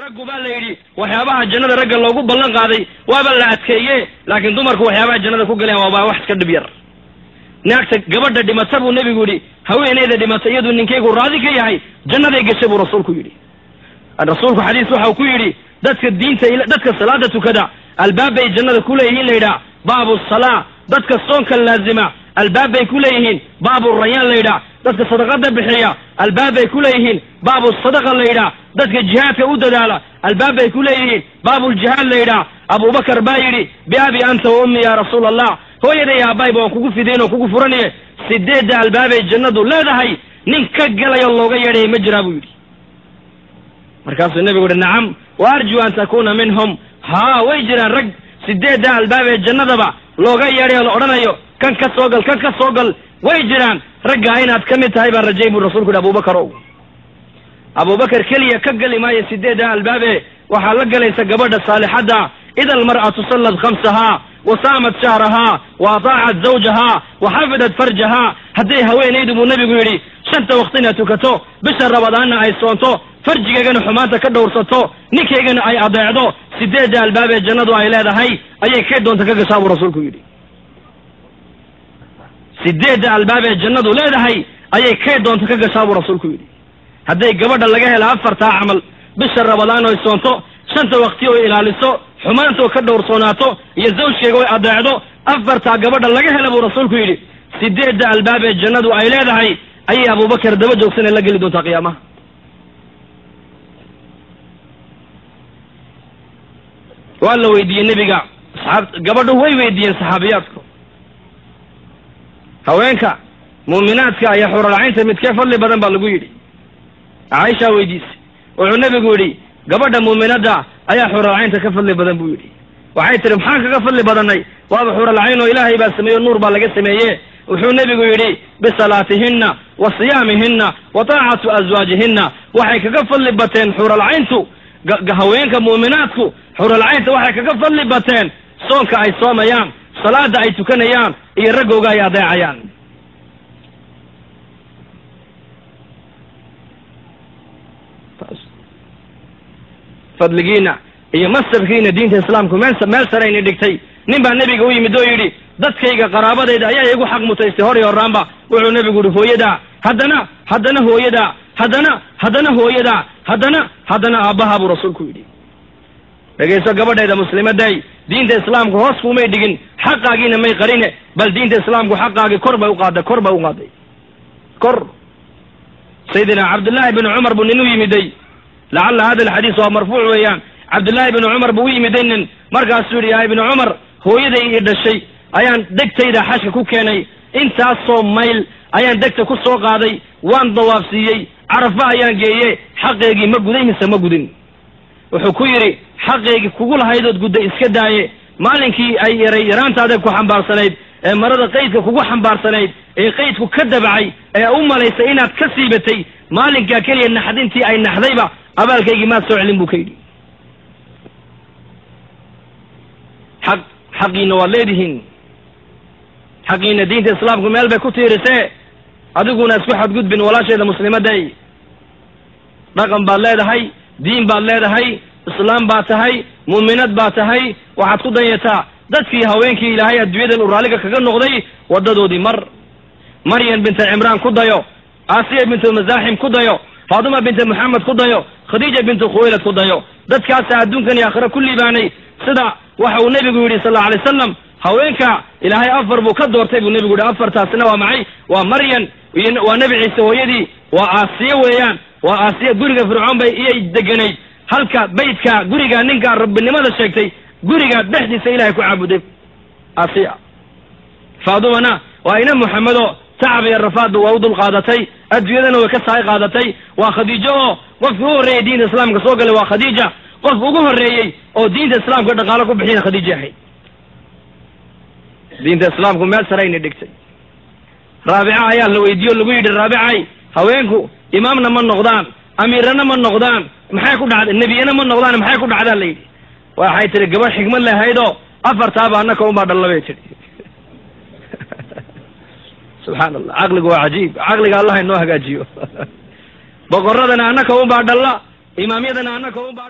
raggu baa la yidhi waxyaabaha jannada ragga loogu ballan qaaday waaba la adkeeye laakiin dumarku waxyaabaha jannada ku galeen waa wax iska dhib yar. naagta gabadha dhimata buu nebigu yidhi haweeneyda dhimata iyadu ninkeygu raadi ka yahay jannaday gashay buu rasuulku yidhi. rasuulku xadiis waxa uu ku yidhi dadka salaada tukada albaabay jannada ku leeyihiin la yidhaa baabu salaa, dadka soonka laazima albaabay ku leeyihiin baabu rayaan la yidhaa, dadka sadaqada bixiya albaabay ku leeyihiin baabu sadaqa la yidhaa, dadka jihaadka u dadaala albaabay ku leeyihiin baabu ljihaad la yidhaa. abubakar baa yidhi biabi anta wa ummi ya rasuul allah, hooyaday aabayba waan kugu fidayn oo kugu furanaye 8 albaabay jannadu leedahay nin ka galayo looga yeedhay ma jiraa buu yidhi. markaasuu nebigu yidhi nacam wa arju an takuna minhum, haa way jiraan rag 8 albaabay jannadaba looga yeedhay oo la odhanayo kan ka soo gal way jiraan, raggaa inaad ka mid tahay baan rajay buu rasuulku yidhi abubakar ow. abubakar keliya ka gali maayo 8 albaabe waxaa la galaysa gabadha saalixadda ida almar'atu sallat khamsahaa wa saamat shahrahaa wa ataacat zawjahaa wa xafidat farjahaa, hadday haweenaydu buu nebigu yidhi 5 waqtina tukato bisha rabadaanna ay soonto farjigeegana xumaanta ka dhowrsato ninkeygana ay adeecdo 8 albaabee jannadu ay leedahay ayay kay doonta ka gashaa buu rasuulku yidhi. 8 albaabee jannadu leedahay ayay kay doonta ka gashaa buu rasuulku yidhi. hadday gabadha laga hela 4 camal bisha rabadaan oy soonto 5 waqti oo ilaaliso xumaantoo ka dhowrsoonaato iyo zawjkeega oy adeecdo 4 gabadha laga hela buu rasuulku yidhi 8 albaabee jannadu ay leedahay ayay abubakar daba joogsanee la geli doontaa qiyaamaha. waa la weydiiyey nebiga gabadhu way weydiiyeen saxaabiyaadku haweenka muuminaadka ayaa xuralcaynta midkee fadli badan baa lagu yidhi. caaisha weydiisay wuxuu nebigu yidhi gabadha muuminadda ayaa xuralcaynta ka fadli badan buu yidhi. waxay tihi maxaan kaga fadli badannay waaba xuralcayn oo ilaahay baa sameeyo nuur baa laga sameeye. wuxuu nebigu yidhi bisalaatihinna wa siyaamihinna wa taacatu aswaajihinna, waxay kaga fadli bateen xuralcayntu haweenka muuminaadku xuralcaynta waxay kaga fadli bateen soonka ay soomayaan, salaada ay tukanayaan iyo raggooga ay adeecayaan. fadligiina iyo masabkiina diinta islaamku meel sarayni dhigtay. nin baa nebiga u yimid oo yidhi dadkayga qaraabadayda ayaa igu xaq mutaystay hor iyo horaanba. wuxuu nebigu yidhi hooyadaa haddana hooyadaa haddana hooyadaa haddana aabbaha buu rasuulku yidhi. dhegayso gabadhayda muslimaday, diinta islaamku hoos kumay dhigin xaqaagiina may qarine, bal diinta islaamku xaqaagii kor bay u qaaday kor. sayidina cabdullaahi bin cumar buu nin u yimiday, lacalla hada alxadiis waa marfuuc weeyaan. cabdullaahi bin cumar buu u yimiday nin, markaasuu yidhi yaa ibnu cumar hooyaday ii dhashay ayaan degtayda xashka ku keenay, intaasoo mayl ayaan degta ku soo qaaday, waan dawaafsiiyey, carafa ayaan geeye, xaqeygii ma guday mise ma gudin? wuxuu ku yidhi xaqeygii kugu lahaydood gudda iska daaye, maalinkii ay yaraantaada ku xambaarsanayd ee marada qaydka kugu xambaarsanayd ee qaydku ka dabacay ee u malaysay inaad ka siibatay, maalinkaa keliya naxdintii ay naxdayba abaalkaygii maad soo celin buu ka yidhi. xaqiina waad leedihiin, xaqiina diinta islaamku meel bay ku tiirisee, adiguna isku xadgudbin walaasheeda muslimaday. dhaqan baad leedahay, diin baad leedahay, islaam baad tahay, muuminad baad tahay, waxaad ku danyataa dadkii haweenkii ilaahay adduunyadan uu raalliga kaga noqday waddadoodii maryam binta cimraan ku dayo, aasiya bintu masaaxim ku dayo, faaduma binta muxamed ku dayo, khadiija bintu khuwaylad ku dayo. dadkaasa adduunkan iyo aakhira ku liibaanay. sida waxa uu nebigu yidhi sal allau alay wasalam haweenka ilaahay 4 buu ka doortay buu nebigu yidhi. 4taasina waa maxay? waa maryam, waa nebi ciise hooyadii, waa aasiya weeyaan. waa aasiya guriga fircoon bay iyay deganayd, halka baydka guriga ninka rabbinimada sheegtay guriga dhexdiisa ilaahay ku caabuday aasiya. faadumana waa ina muxamedo tacab iyo rafaadba waa u dul qaadatay, adduunyadana way ka saay qaadatay. waa khadiijo oo qofkii u horreeyey diinta islaamka soo galay waa khadiija, qofka ugu horreeyey oo diinta islaamka dhaqaalo ku bixiyana khadiija ahayd. diinta islaamku meel sarayna dhigtay. raabica ayaa la weydiiyo lagu yidhi raabicay haweenku imaamna ma noqdaan, amiirana ma noqdaan, maxay ku dhacday? nebiyana ma noqdaan, maxay ku dhacdaa la yidhi. waxay tihi gabadh xigmad lahaydoo 4taaba annaka unbaa dhalla bay tihi. subxaan allah, caqligu waa cajiib. caqliga allah inoo hagaajiyo. boqoradana annaka unbaa dhalla, imaamyadana annaka unbaa